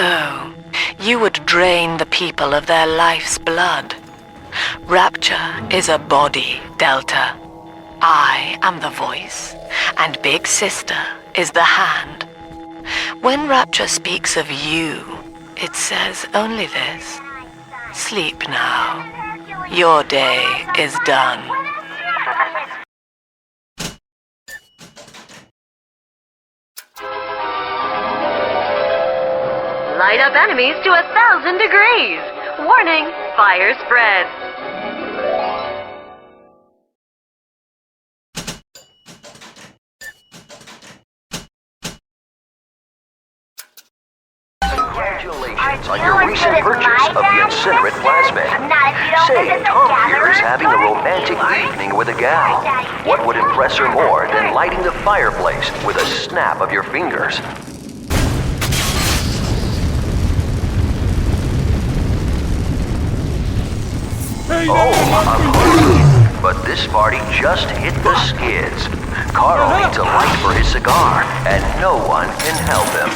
So, you would drain the people of their life's blood. Rapture is a body, Delta. I am the voice, and Big Sister is the hand. When Rapture speaks of you, it says only this. Sleep now. Your day is done. Light up enemies to 1,000 degrees. Warning, fire spreads. Congratulations on your recent purchase of the incinerate plasmid. Say, Tom here is having a romantic evening with a gal. What would impress her more than lighting the fireplace with a snap of your fingers? Oh, but this party just hit the skids. Carl needs a light for his cigar, and no one can help him.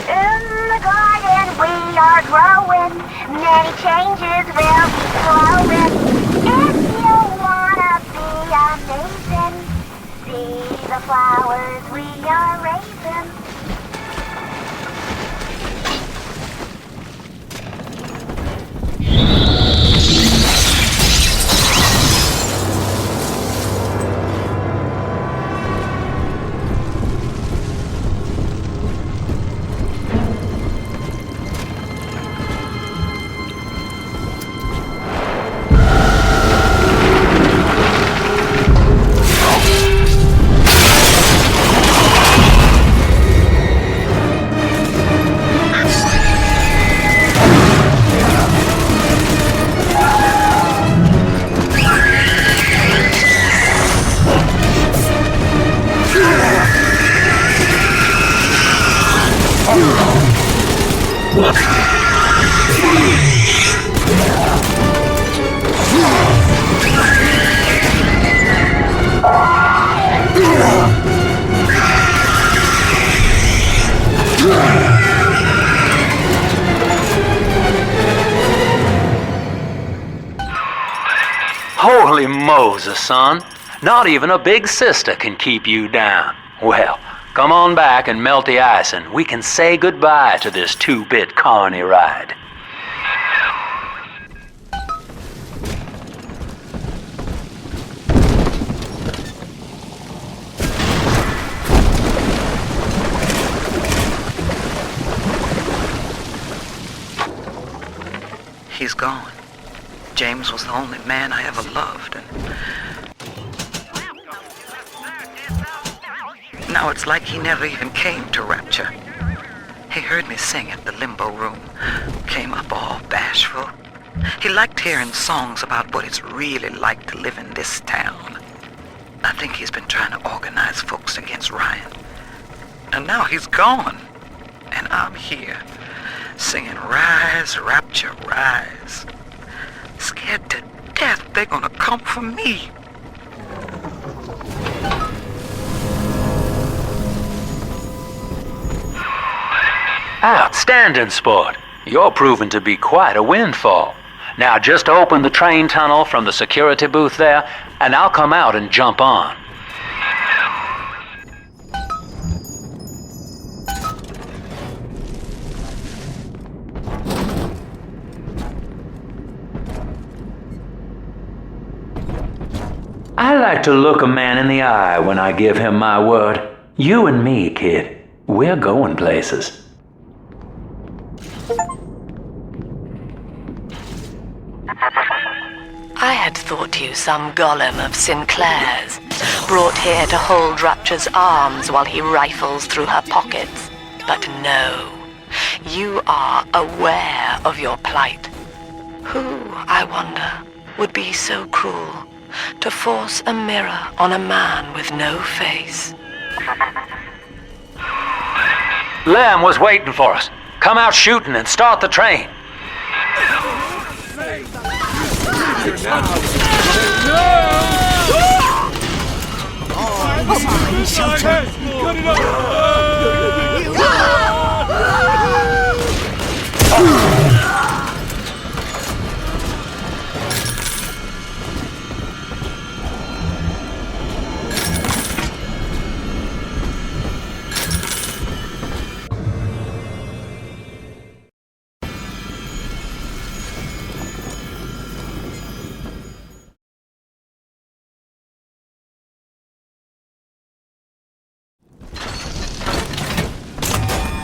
In the garden we are growing, many changes will be flowing. If you wanna be amazing, see the flowers we are raising. Holy Moses, son. Not even a big sister can keep you down. Well, come on back and melt the ice and we can say goodbye to this 2-bit carny ride. He's gone. James was the only man I ever loved, and now it's like he never even came to Rapture. He heard me sing at the limbo room, came up all bashful. He liked hearing songs about what it's really like to live in this town. I think he's been trying to organize folks against Ryan. And now he's gone, and I'm here, singing Rise, Rapture, Rise. Scared to death they're gonna come for me. Outstanding, sport. You're proving to be quite a windfall. Now just open the train tunnel from the security booth there, and I'll come out and jump on. I like to look a man in the eye when I give him my word. You and me, kid, we're going places. I had thought you some golem of Sinclair's, brought here to hold Rapture's arms while he rifles through her pockets. But no, you are aware of your plight. Who, I wonder, would be so cruel to force a mirror on a man with no face? Lamb was waiting for us. Come out shooting and start the train.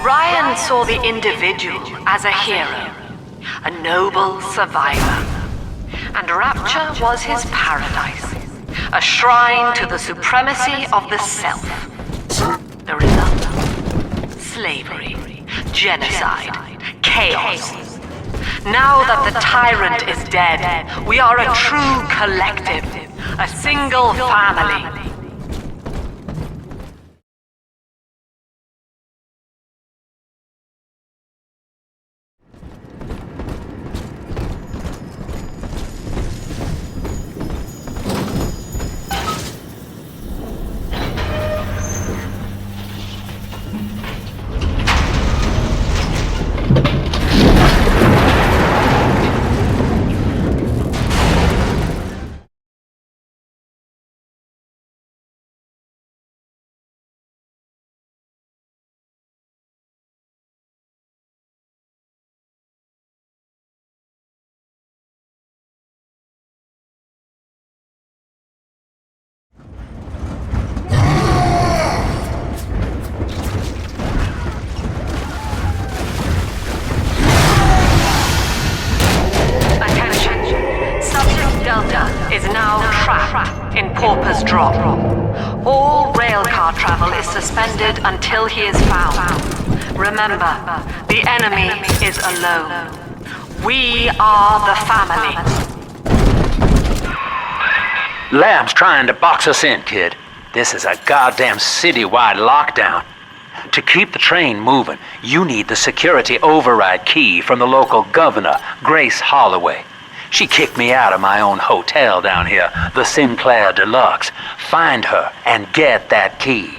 Ryan saw the individual as a hero, a noble survivor. And Rapture was his paradise, a shrine to the supremacy of the self. The result? Slavery, genocide, chaos. Now that the tyrant is dead, we are a true collective, a single family. Is now trapped in Pauper's Drop. All railcar travel is suspended until he is found. Remember, the enemy is alone. We are the family. Lamb's trying to box us in, kid. This is a goddamn citywide lockdown. To keep the train moving, you need the security override key from the local governor, Grace Holloway. She kicked me out of my own hotel down here, the Sinclair Deluxe. Find her and get that key.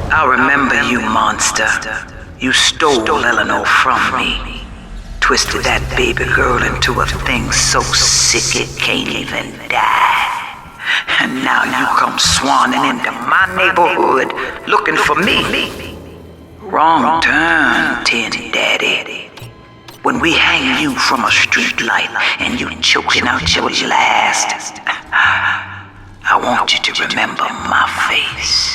I remember you, monster. You stole Eleanor from me. Twisted that baby girl into a thing so sick it can't even die. And now you come swanning into my neighborhood looking for me. Wrong turn, Tin Daddy. When we hang you from a street light and you choking out your last, I want you to remember my face.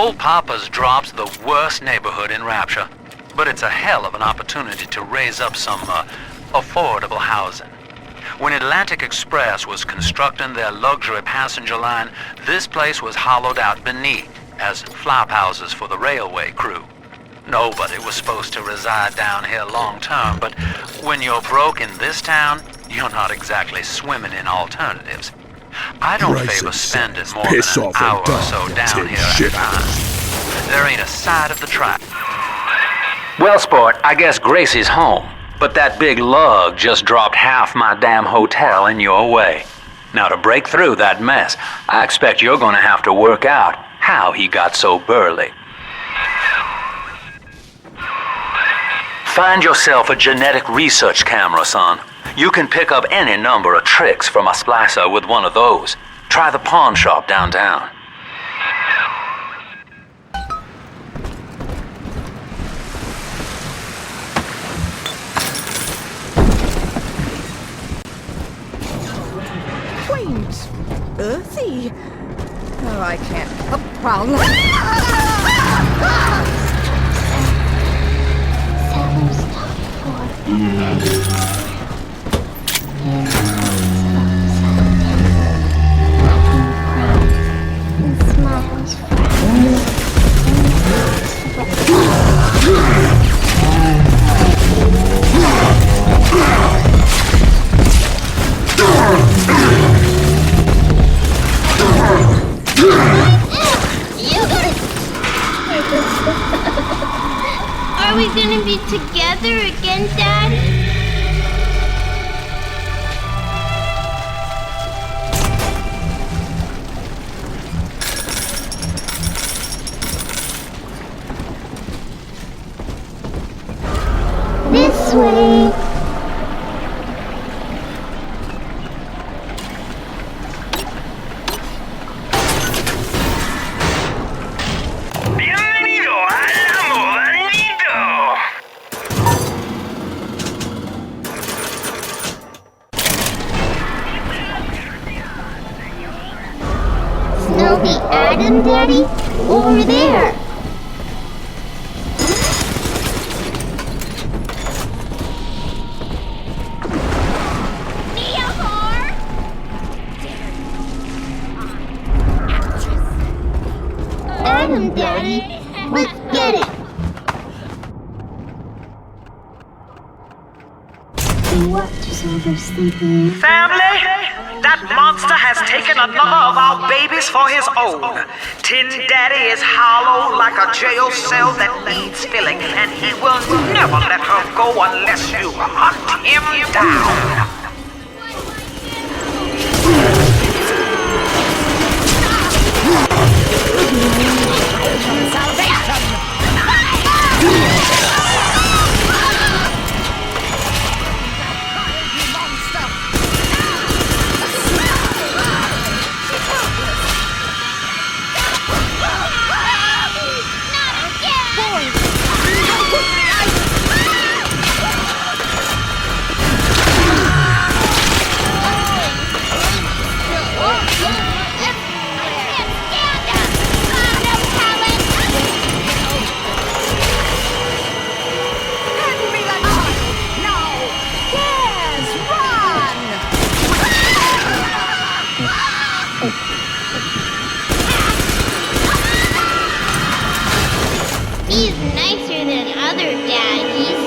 Old Papa's Drop's the worst neighborhood in Rapture, but it's a hell of an opportunity to raise up some affordable housing. When Atlantic Express was constructing their luxury passenger line, this place was hollowed out beneath as flop houses for the railway crew. Nobody was supposed to reside down here long term, but when you're broke in this town, you're not exactly swimming in alternatives. I don't favor spending more than an hour or so down here at a time. There ain't a side of the track. Well, sport, I guess Gracie's home, but that big lug just dropped half my damn hotel in your way. Now, to break through that mess, I expect you're gonna have to work out how he got so burly. Find yourself a genetic research camera, son. You can pick up any number of tricks from a splicer with one of those. Try the pawn shop downtown. Quaint, earthy. Oh, I can't help problem. Are we gonna be together again, Daddy? This way. Snowy Adam, Daddy? Over there. Adam, Daddy. Let's get it. What is oversleeping? Family, that monster has taken another of our babies for his own. Tin Daddy is hollow like a jail cell that needs filling, and he will never let her go unless you hunt him down. He's nicer than other daddies.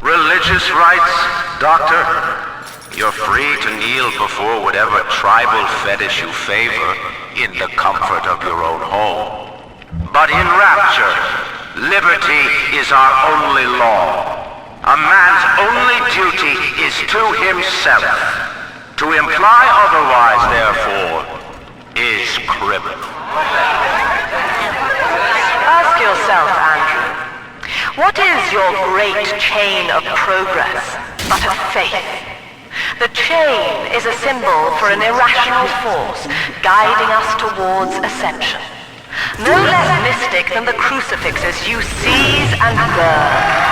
Religious rites, Doctor? You're free to kneel before whatever tribal fetish you favor in the comfort of your own home. But in Rapture, liberty is our only law. A man's only duty is to himself. To imply otherwise, therefore, is criminal. Ask yourself, Andrew, what is your great chain of progress but of faith? The chain is a symbol for an irrational force guiding us towards ascension. No less mystic than the crucifixes you seize and burn.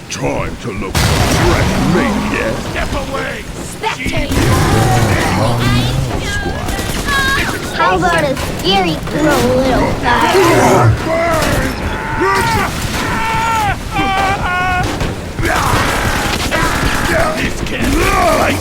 Time to look for fresh meat, yeah? Step away! How about a scary girl, little fire? This can't be right.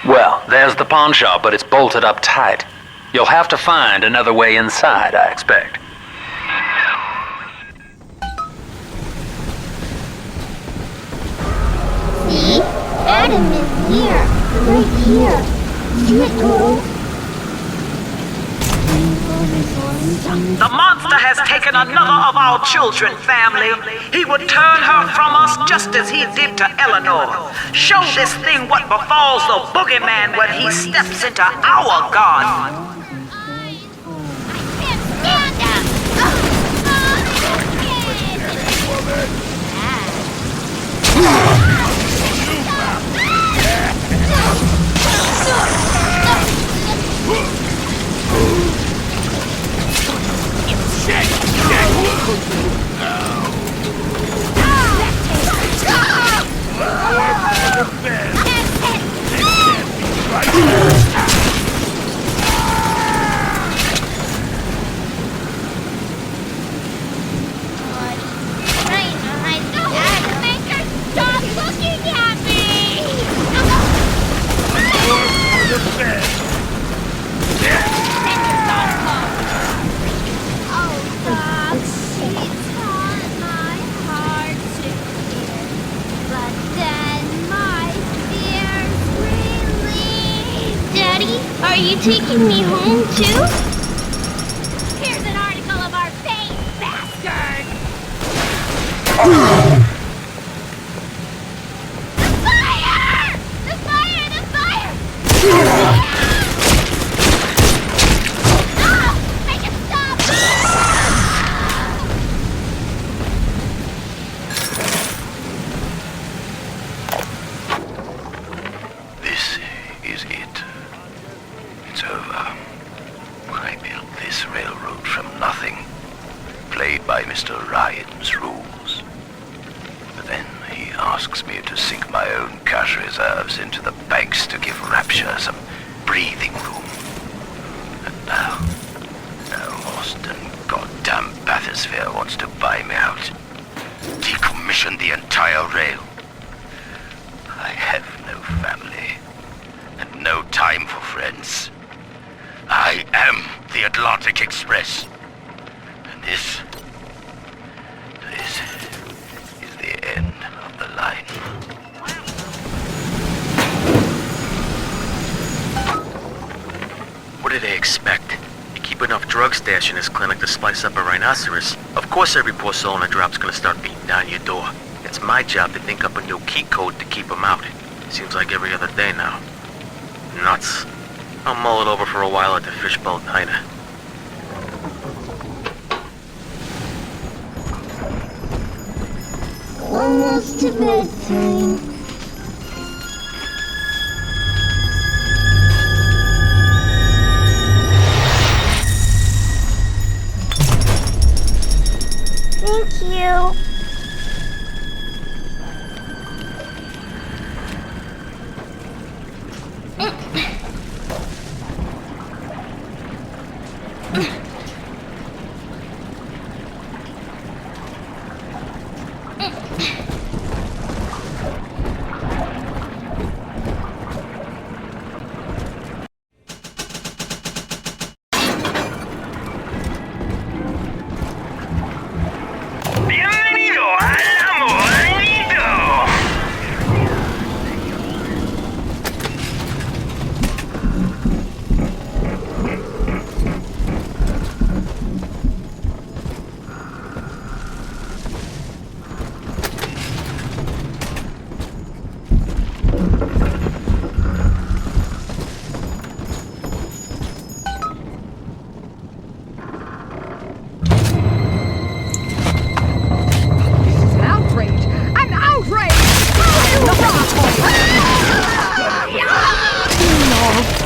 Well, there's the pawn shop, but it's bolted up tight. You'll have to find another way inside, I expect. See? Adam is here. Right here. See it, Toto? The monster has taken another of our children, family. He would turn her from us just as he did to Eleanor. Show this thing what befalls the boogeyman when he steps into our garden. Are you taking me home too? Here's an article of our fate, bastard! The fire! The fire! The fire! No! Make it stop! This is it. It's over. I built this railroad from nothing. Played by Mr. Ryan's rules. But then he asks me to sink my own cash reserves into the banks to give Rapture some breathing room. And now Austin goddamn bathysphere wants to buy me out. Decommission the entire rail. I have no family. And no time for friends. I am the Atlantic Express. And this is the end of the line. What do they expect? You keep enough drug stash in this clinic to slice up a rhinoceros. Of course every poor soul in a drop's gonna start beating down your door. It's my job to think up a new key code to keep them out. Seems like every other day now. Nuts. I'll mull it over for a while at the fishbowl diner. Almost to bedtime. Thank you.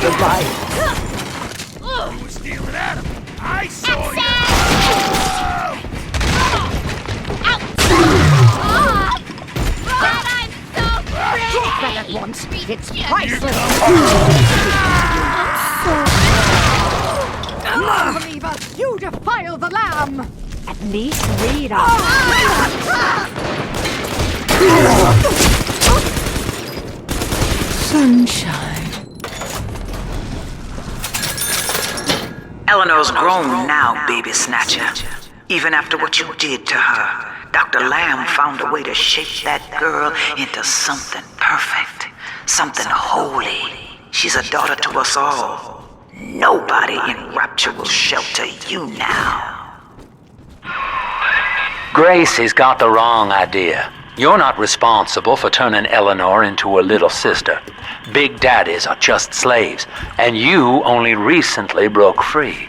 You're right. You were stealing Adam. I saw you. But I'm so pretty! Drop that at once. It's priceless. Non-believer, you defile the lamb. At least read us. Sunshine. Eleanor's grown now, baby snatcher. Even after what you did to her, Dr. Lamb found a way to shape that girl into something perfect, something holy. She's a daughter to us all. Nobody in Rapture will shelter you now. Gracie's got the wrong idea. You're not responsible for turning Eleanor into a little sister. Big daddies are just slaves, and you only recently broke free.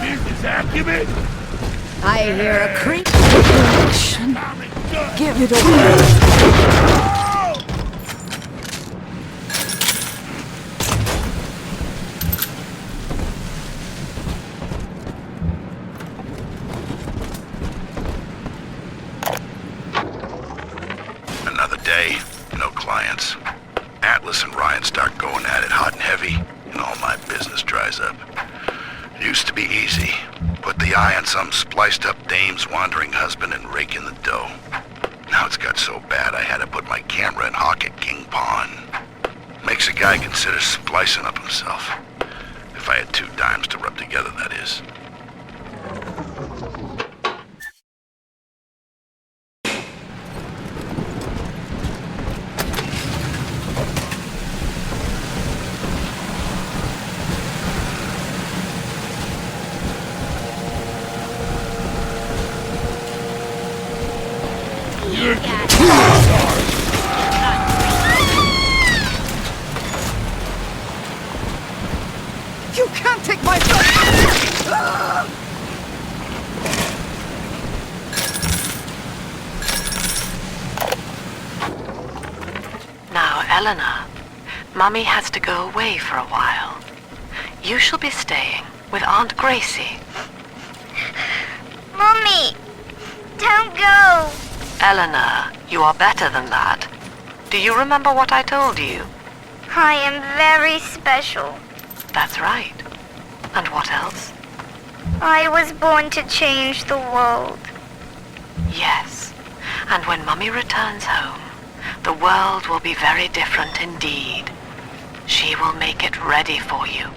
Business acumen? I hear a creak. Give it away. Another day, no clients. Atlas and Ryan start going at it hot and heavy, and all my business dries up. Used to be easy. Put the eye on some spliced up dame's wandering husband and rake in the dough. Now it's got so bad I had to put my camera and hawk at King Pawn. Makes a guy consider splicing up himself. If I had 2 dimes to rub together, that is. You can't take my place! Now, Eleanor, Mummy has to go away for a while. You shall be staying with Aunt Gracie. Mommy, don't go. Eleanor, you are better than that. Do you remember what I told you? I am very special. That's right. And what else? I was born to change the world. Yes. And when Mummy returns home, the world will be very different indeed. She will make it ready for you.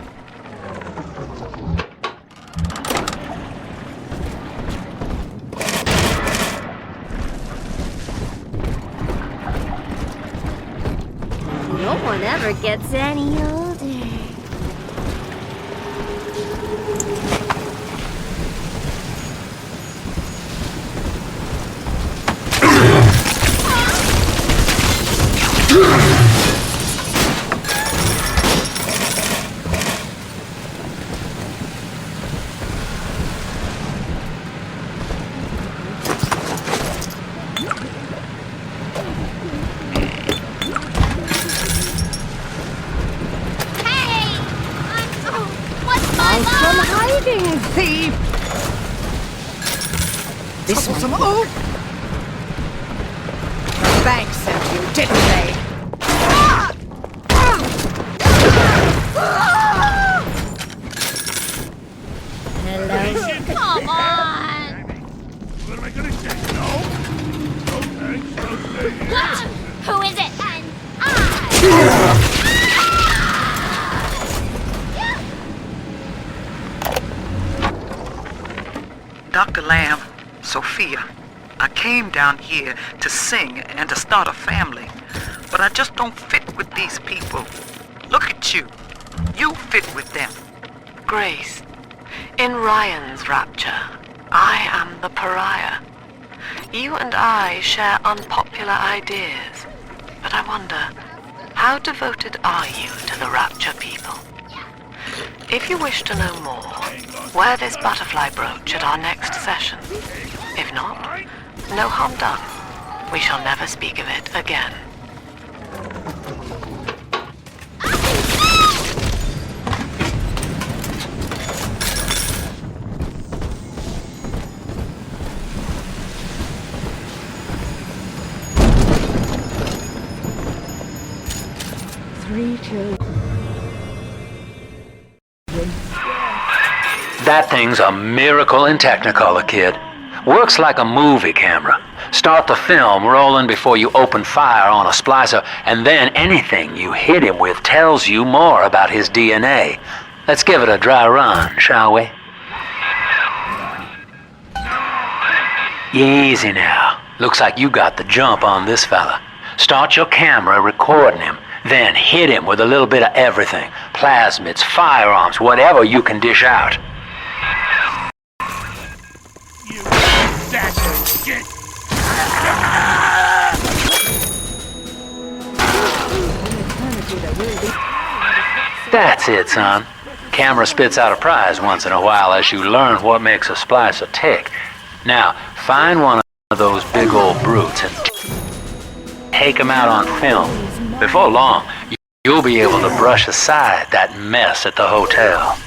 No one ever gets any older. Ah! Ring thief! This was some old... The bank sent you, didn't they? Hello? Come on! What am I gonna say? No? No thanks, no stay here. Who is it? And I! Dr. Lamb, Sophia, I came down here to sing and to start a family, but I just don't fit with these people. Look at you. You fit with them. Grace, in Ryan's rapture, I am the pariah. You and I share unpopular ideas, but I wonder, how devoted are you to the rapture people? If you wish to know more, wear this butterfly brooch at our next session. If not, no harm done. We shall never speak of it again. That thing's a miracle in Technicolor, kid. Works like a movie camera. Start the film rolling before you open fire on a splicer, and then anything you hit him with tells you more about his DNA. Let's give it a dry run, shall we? Easy now. Looks like you got the jump on this fella. Start your camera recording him, then hit him with a little bit of everything. Plasmids, firearms, whatever you can dish out. You sack of shit! That's it, son. Camera spits out a prize once in a while as you learn what makes a splicer tick. Now, find one of those big old brutes and take him out on film. Before long, you'll be able to brush aside that mess at the hotel.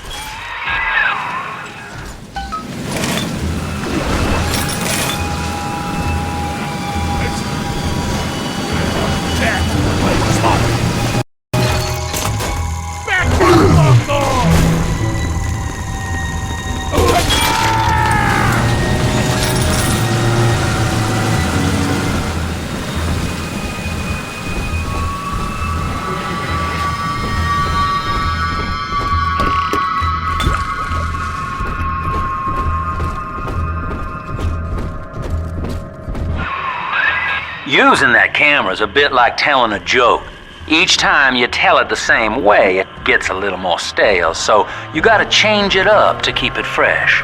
Using that camera's a bit like telling a joke. Each time you tell it the same way, it gets a little more stale, so you gotta change it up to keep it fresh.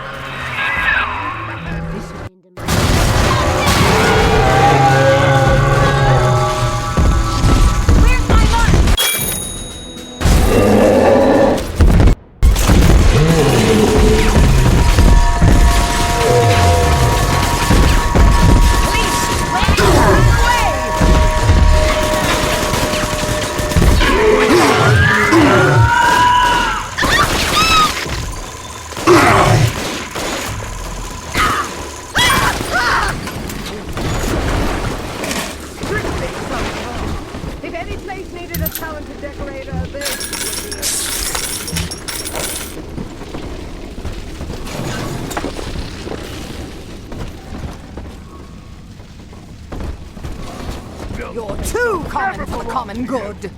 You're too common for the common good.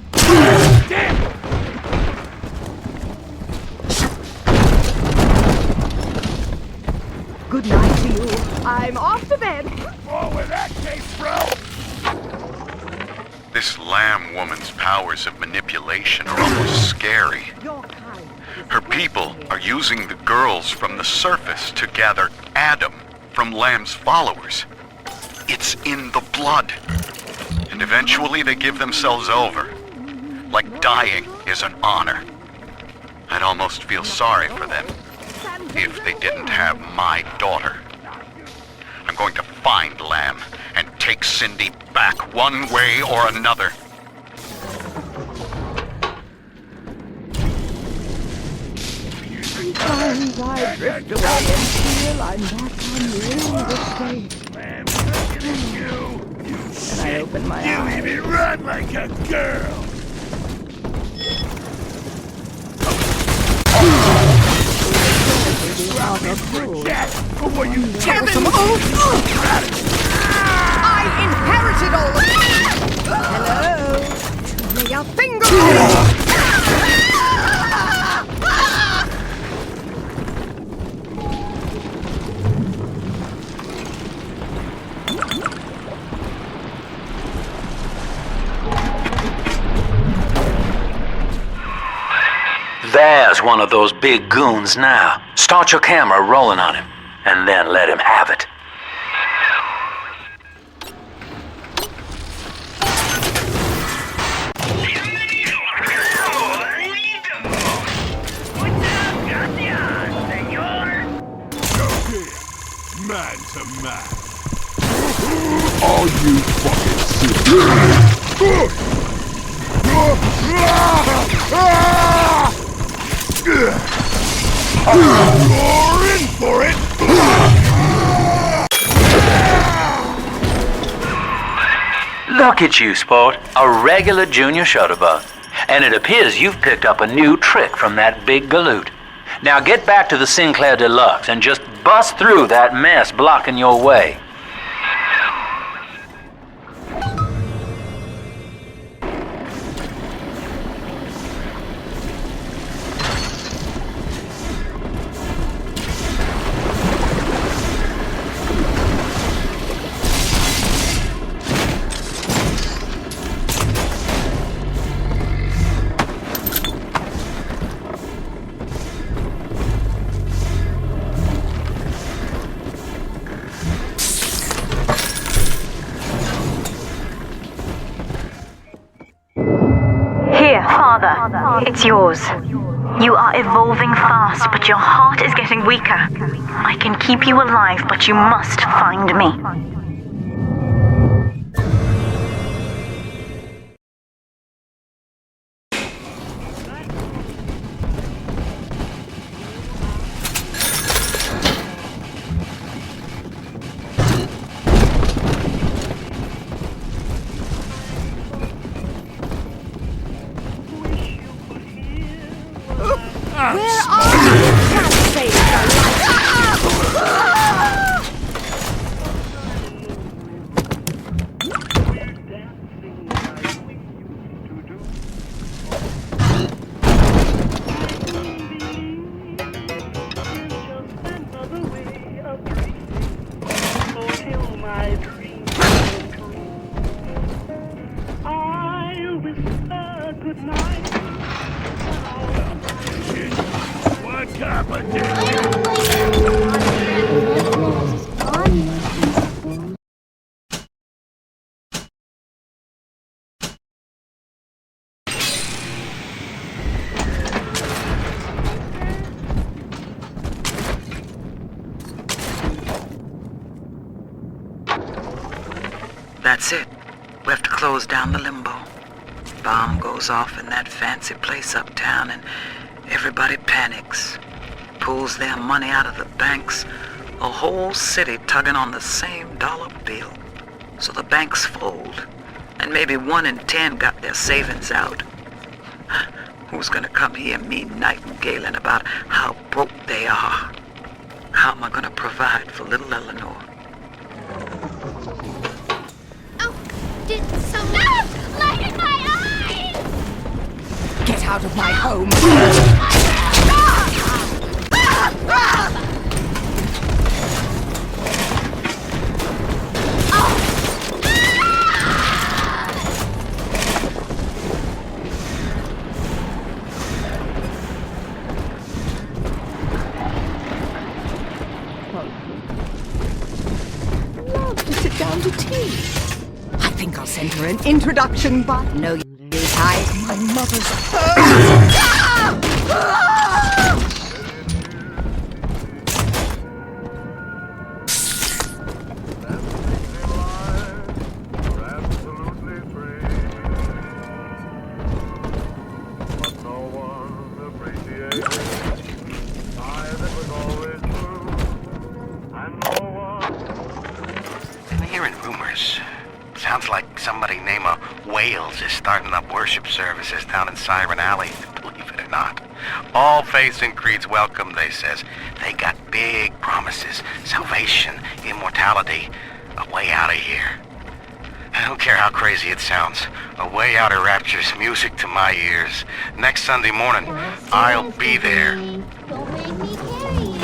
Good night to you. I'm off to bed. Oh, with that case, bro! This Lamb woman's powers of manipulation are almost scary. Her people are using the girls from the surface to gather Adam from Lamb's followers. It's in the blood. And eventually they give themselves over. Like dying is an honor. I'd almost feel sorry for them if they didn't have my daughter. I'm going to find Lamb and take Cindy back one way or another. as I drift away and feel I'm back on real estate. Man, look at you! You And I shit! open my You eyes. even run like a girl! Forget for what you Kevin! I inherited all of it! Hello? Lay a finger on it! There's one of those big goons now. Start your camera rolling on him, and then let him have it. Okay, man to man. All you fucking You're in for it! Look at you, sport. A regular junior shutterbug. And it appears you've picked up a new trick from that big galoot. Now get back to the Sinclair Deluxe and just bust through that mess blocking your way. Here, Father. It's yours. You are evolving fast, but your heart is getting weaker. I can keep you alive, but you must find me. Where are you? Can't save your life. What competition? That's it. We have to close down the limbo. Bomb goes off in that fancy place uptown and everybody panics. Pulls their money out of the banks. A whole city tugging on the same dollar bill. So the banks fold. And maybe 1 in 10 got their savings out. Who's gonna come hear me nightingaling about how broke they are? How am I gonna provide for little Eleanor? Did someone light in my eyes? Get out of my home. Love to sit down to tea. I think I'll send her an introduction, but no use hiding my mother's hearing rumors. Sounds like somebody named Wales is starting up worship services down in Siren Alley, believe it or not. All faiths and creeds welcome, they says. They got big promises, salvation, immortality, a way out of here. I don't care how crazy it sounds. A way out of rapture's music to my ears. Next Sunday morning, I'll be there. Don't make me carry you.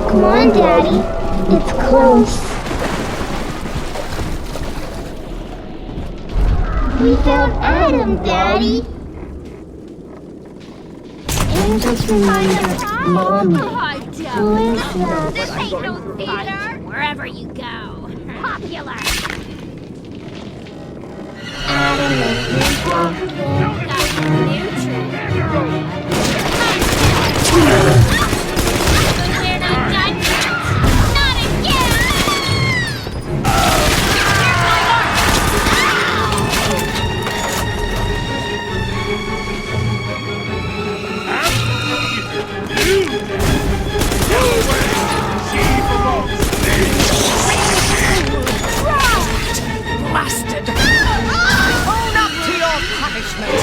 Come on, Daddy. It's close. We found Adam, Daddy. Angels reminder, Mommy. Melissa. This ain't no theater. Wherever you go. Popular. Adam is We're not done yet. Not again. Blasted! Own up to your punishment!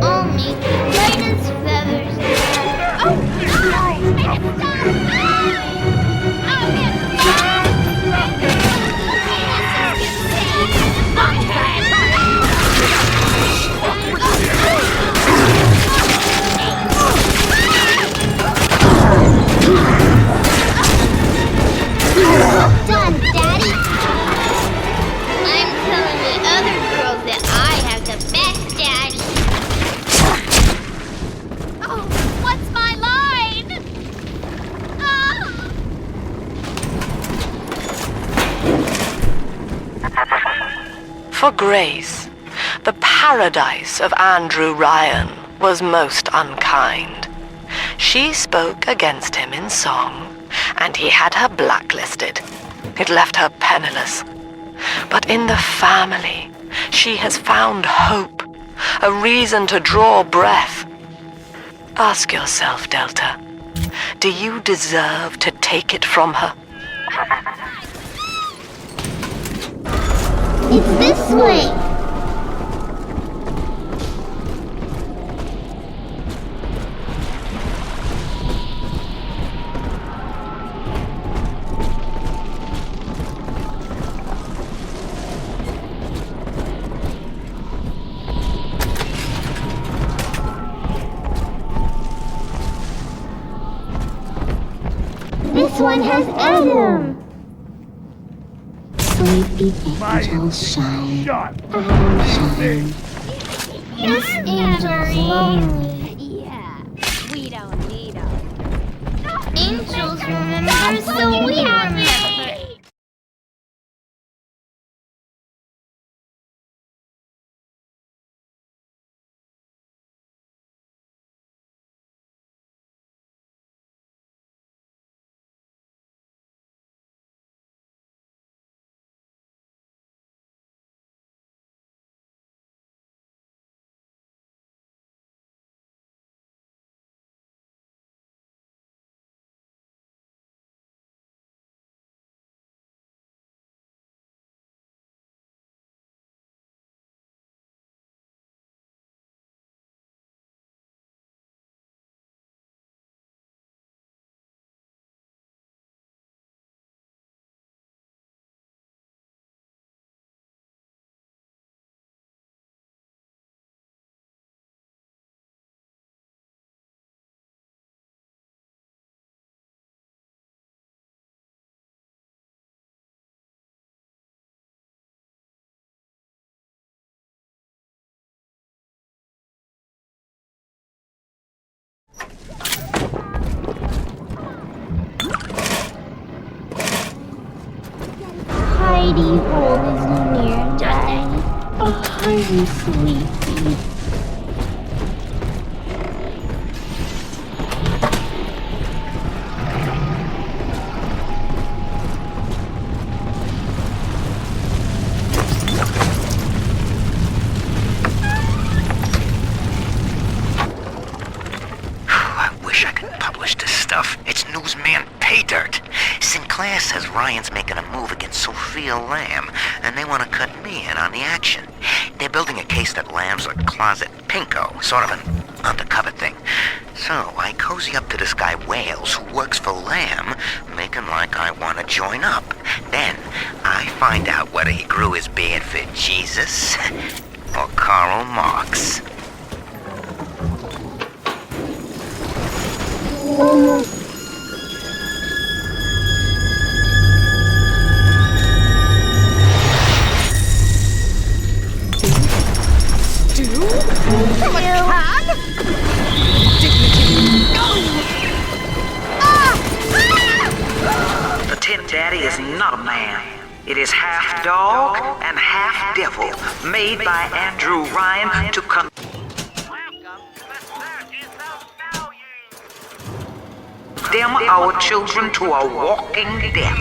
Only light as feathers. done, Daddy. I'm telling the other girls that I have the best daddy. Oh, what's my line? For Grace, the paradise of Andrew Ryan was most unkind. She spoke against him in song, and he had her blacklisted. It left her penniless. But in the family, she has found hope, a reason to draw breath. Ask yourself, Delta, do you deserve to take it from her? It's this way. This one has Adam. Sleepy angels shine. Adam shine. This angel's lonely. Yeah, we don't need them. Angels remember, so we remember. hole is near, darling. Oh, honey, sweetie. I wish I could publish this stuff. It's newsman pay dirt. Sinclair says Ryan's making a move against Sophia Lamb, and they want to cut me in on the action. They're building a case that Lamb's a closet pinko, sort of an undercover thing. So I cozy up to this guy Wales, who works for Lamb, making like I want to join up. Then I find out whether he grew his beard for Jesus or Karl Marx. From a can? Dignity, no! The Tin Daddy is not a man. It is half dog and half devil, made by Andrew Ryan to condemn our children to a walking death.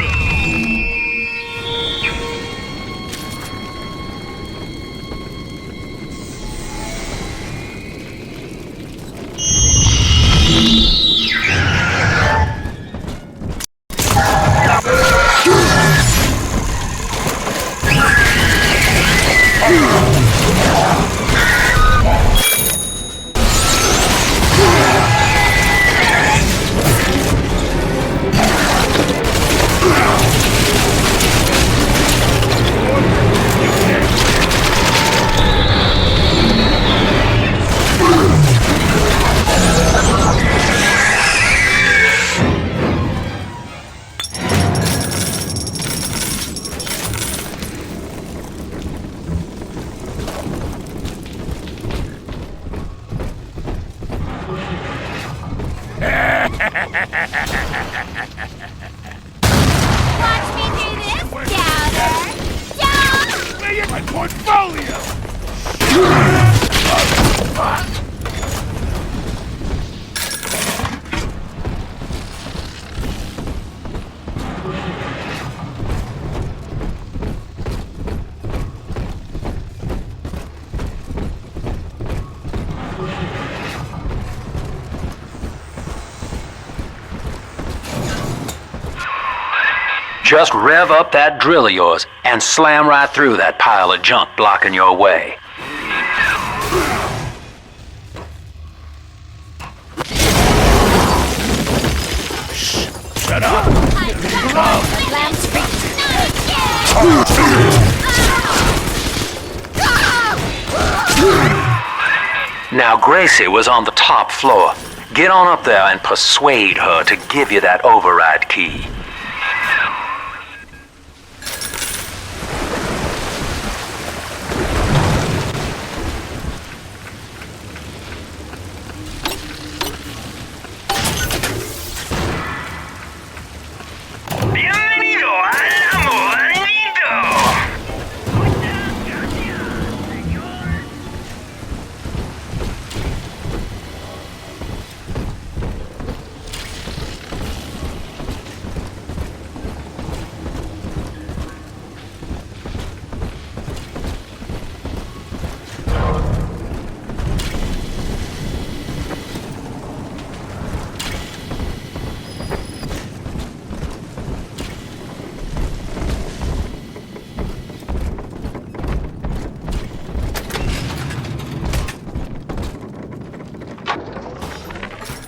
Watch me do this, Doubter. Yeah! Lay in my portfolio! Just rev up that drill of yours and slam right through that pile of junk blocking your way. Shut up! Lamb's feet. Now Gracie was on the top floor. Get on up there and persuade her to give you that override key.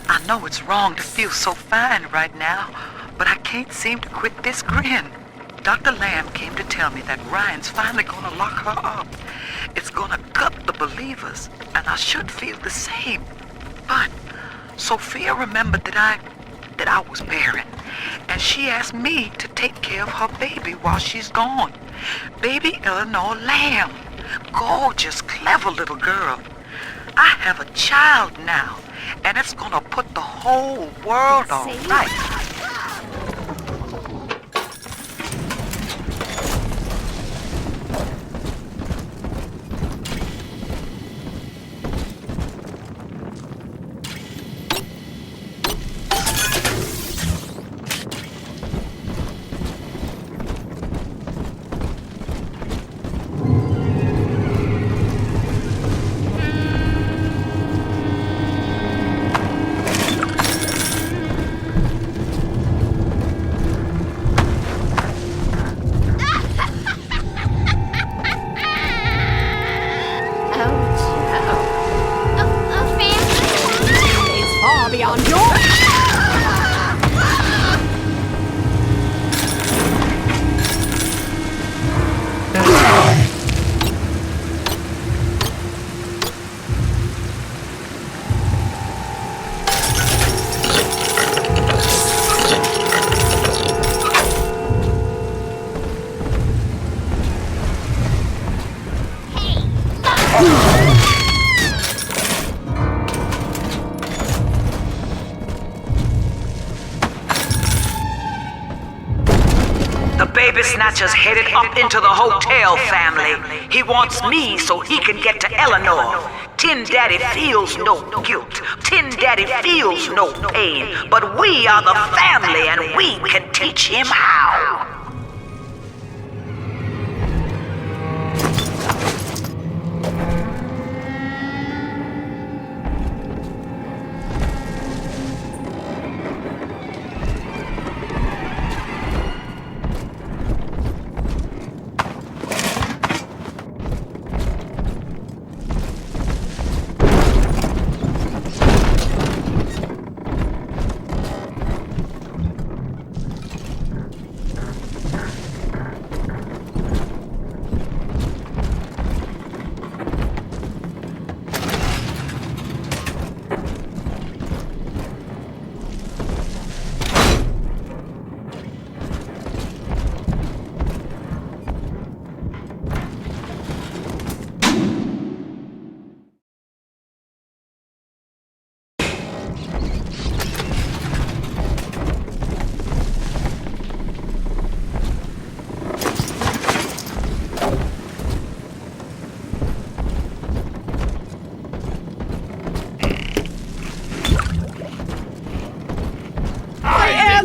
I know it's wrong to feel so fine right now, but I can't seem to quit this grin. Dr. Lamb came to tell me that Ryan's finally gonna lock her up. It's gonna gut the believers, and I should feel the same. But Sophia remembered that I was barren, and she asked me to take care of her baby while she's gone. Baby Eleanor Lamb. Gorgeous, clever little girl. I have a child now, and it's gonna put the whole world on right. baby snatcher's headed up into the hotel family. He wants me so he can get to Eleanor. Tin Daddy feels no guilt. Tin Daddy feels no pain. But we are the family and we can teach him how.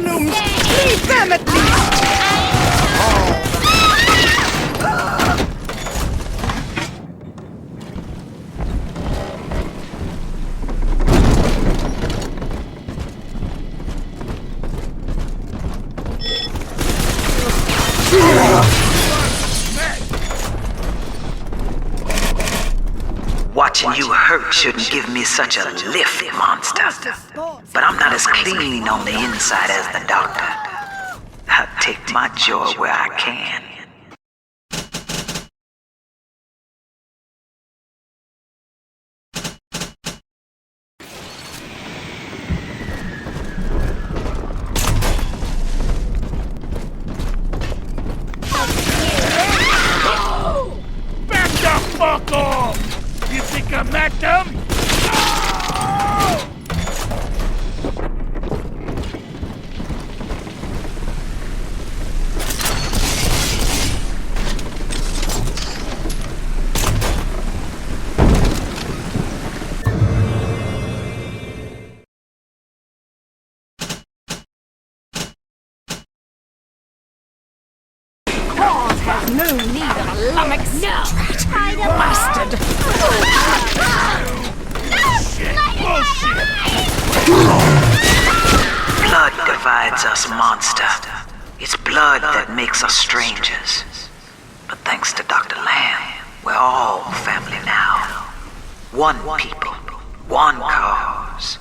Leave them at least! Watching you hurt shouldn't give me such a lift, monster. But I'm not as clean on the inside as the doctor. I take my joy where I can. Back the fuck off! You think I met them? Has no need of a lummox. No! Bastard! Blood divides us, monster. It's blood that makes us strangers. But thanks to Dr. Lamb, we're all family now. One people, one cause.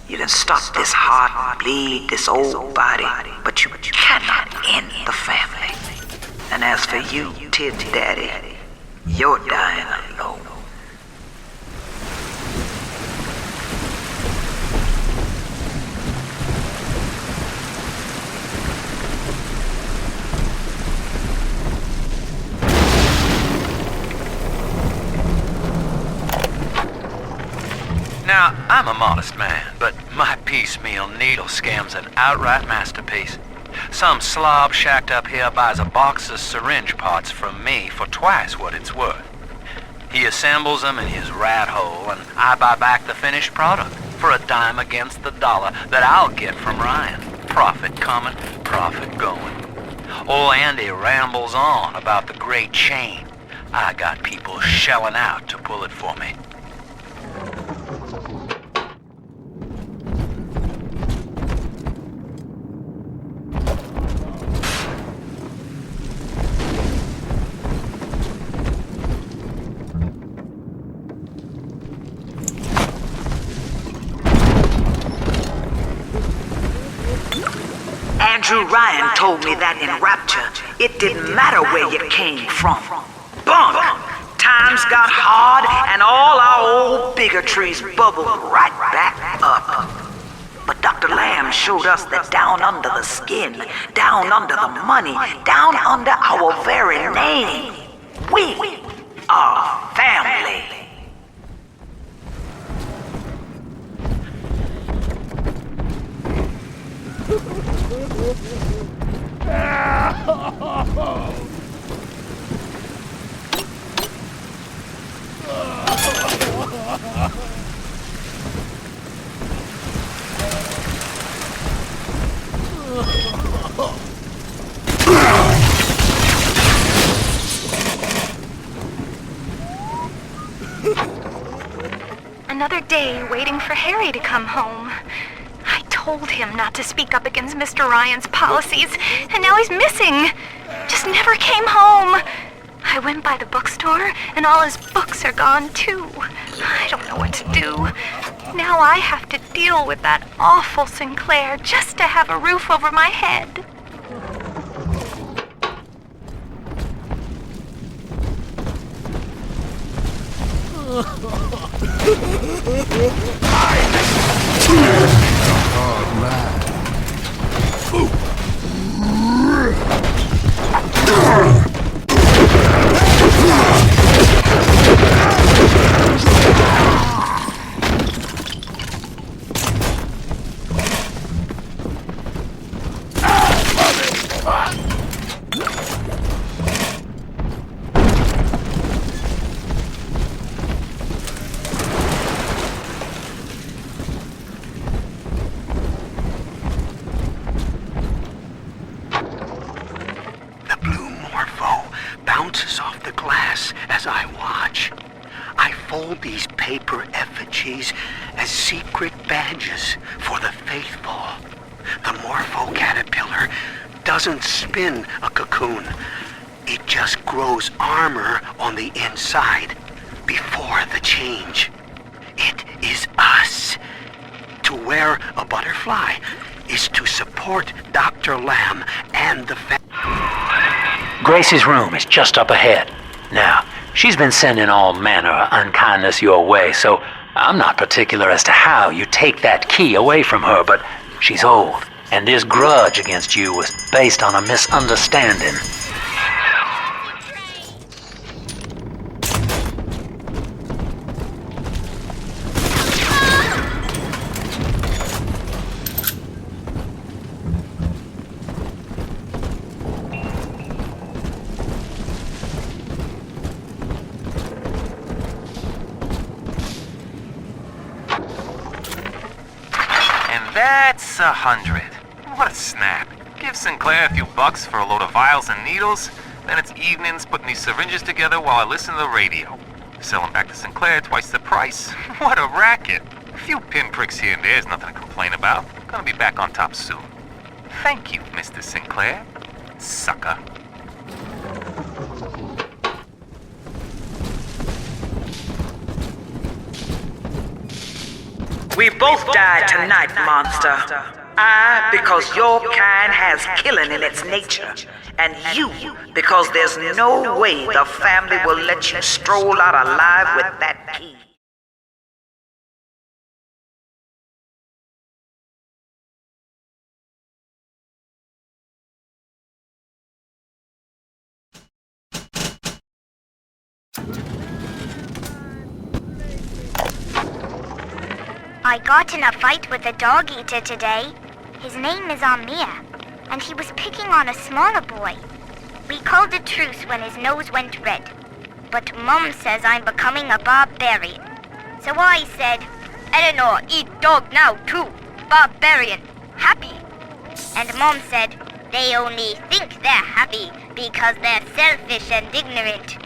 You can stop this heart bleed, this old body, but you cannot end the family. And as for you, Tin Daddy, you're dying alone. Now, I'm a modest man, but my piecemeal needle scam's an outright masterpiece. Some slob shacked up here buys a box of syringe parts from me for twice what it's worth. He assembles them in his rat hole, and I buy back the finished product for a dime against the dollar that I'll get from Ryan. Profit coming, profit going. Old Andy rambles on about the great chain. I got people shelling out to pull it for me. Andrew Ryan told me that in Rapture, it didn't matter where you came from. Bunk! Times got hard and all our old bigotries bubbled right back up. But Dr. Lamb showed us that down under the skin, down under the money, down under our very name, we are family. Another day waiting for Harry to come home. I told him not to speak up against Mr. Ryan's policies, and now he's missing. Just never came home. I went by the bookstore, and all his books are gone, too. I don't know what to do. Now I have to deal with that awful Sinclair just to have a roof over my head. Bounces off the glass as I watch. I fold these paper effigies as secret badges for the faithful. The Morpho caterpillar doesn't spin a cocoon. It just grows armor on the inside before the change. It is us. To wear a butterfly is to support Dr. Lamb and the family. Gracie's room is just up ahead. Now, she's been sending all manner of unkindness your way, so I'm not particular as to how you take that key away from her, but she's old, and this grudge against you was based on a misunderstanding. That's 100. What a snap. Give Sinclair a few bucks for a load of vials and needles, then it's evenings putting these syringes together while I listen to the radio. Sell them back to Sinclair twice the price. What a racket. A few pinpricks here and there is nothing to complain about. Gonna be back on top soon. Thank you, Mr. Sinclair. Sucker. We both died tonight, monster. I, because your kind has killing in its nature. And you, because there's no way the family will let you stroll out alive with that key. I got in a fight with a dog eater today. His name is Amir, and he was picking on a smaller boy. We called a truce when his nose went red. But Mum says I'm becoming a barbarian. So I said, Eleanor, eat dog now too. Barbarian. Happy. And Mom said, they only think they're happy because they're selfish and ignorant.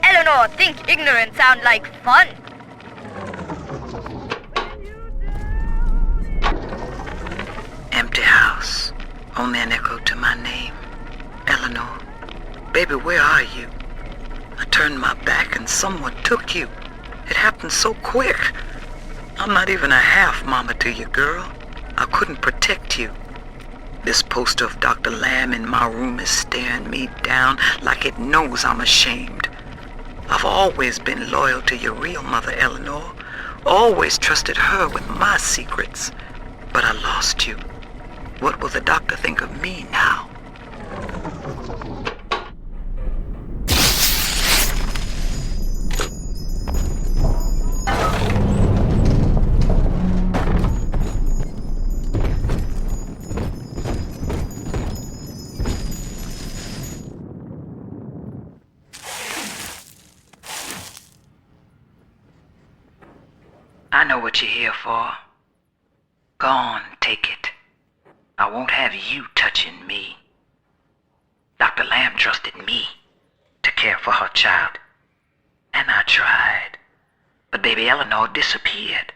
Eleanor, think ignorant sound like fun. Empty house. Only an echo to my name. Eleanor. Baby, where are you? I turned my back and someone took you. It happened so quick. I'm not even a half mama to you, girl. I couldn't protect you. This poster of Dr. Lamb in my room is staring me down like it knows I'm ashamed. I've always been loyal to your real mother, Eleanor. Always trusted her with my secrets. But I lost you. What will the doctor think of me now? know what you're here for. Go on, take it. I won't have you touching me. Dr. Lamb trusted me to care for her child. And I tried. But baby Eleanor disappeared.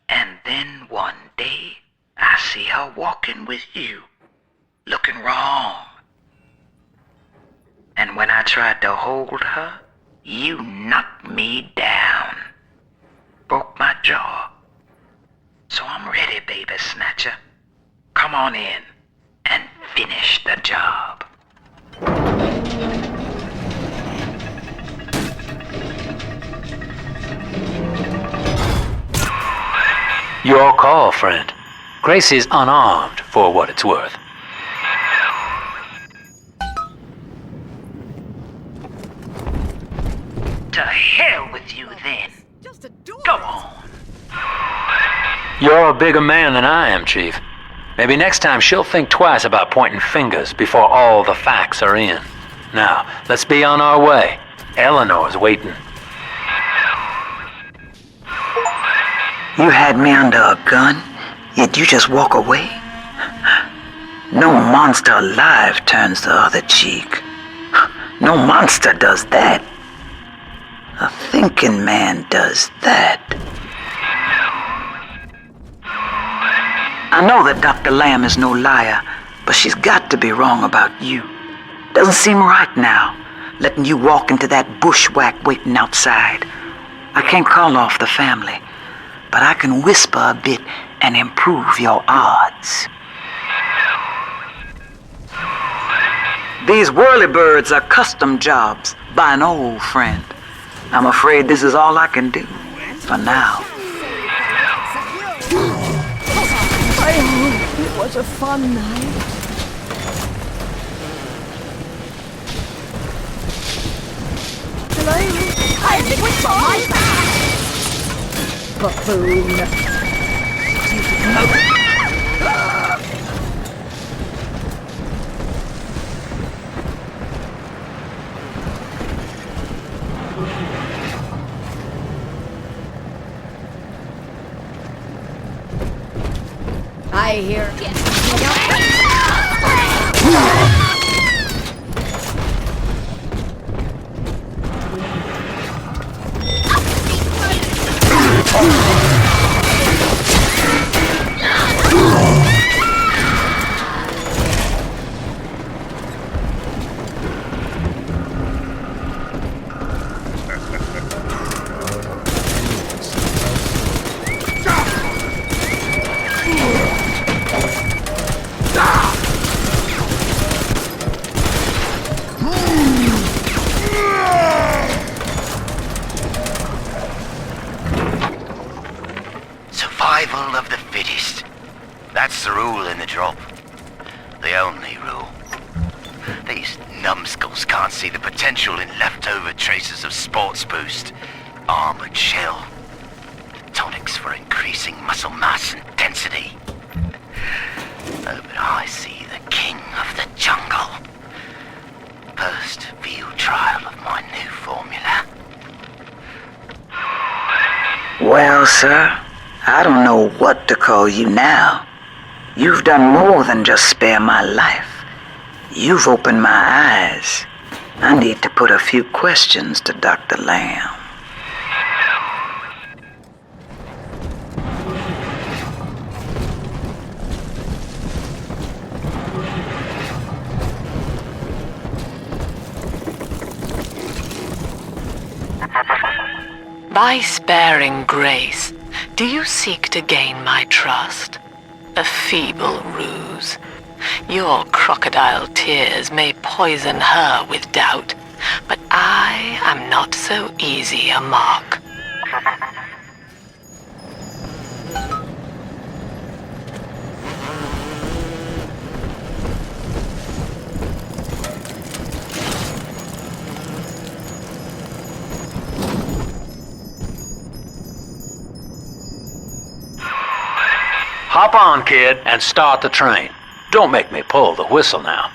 And then one day, I see her walking with you, looking wrong. And when I tried to hold her, you knocked me down. Broke my jaw. So I'm ready, baby snatcher. Come on in and finish the job. Your call, friend. Gracie's unarmed, for what it's worth. To hell with you then. Go on. You're a bigger man than I am, Chief. Maybe next time she'll think twice about pointing fingers before all the facts are in. Now, let's be on our way. Eleanor's waiting. You had me under a gun, yet you just walk away? No monster alive turns the other cheek. No monster does that. A thinking man does that. I know that Dr. Lamb is no liar, but she's got to be wrong about you. Doesn't seem right now, letting you walk into that bushwhack waiting outside. I can't call off the family, but I can whisper a bit and improve your odds. These whirlybirds are custom jobs by an old friend. I'm afraid this is all I can do for now. I hope it was a fun night. Hello? I switch on my back! Buffoon. I hear. Survival of the fittest. That's the rule in the drop. The only rule. These numbskulls can't see the potential in leftover traces of sports boost, armored shell, tonics for increasing muscle mass and density. Oh, but I see the king of the jungle. First field trial of my new formula. Well, sir, I don't know what to call you now. You've done more than just spare my life. You've opened my eyes. I need to put a few questions to Dr. Lamb. By sparing Grace, do you seek to gain my trust? A feeble ruse. Your crocodile tears may poison her with doubt, but I am not so easy a mark. Hop on, kid, and start the train. Don't make me pull the whistle now.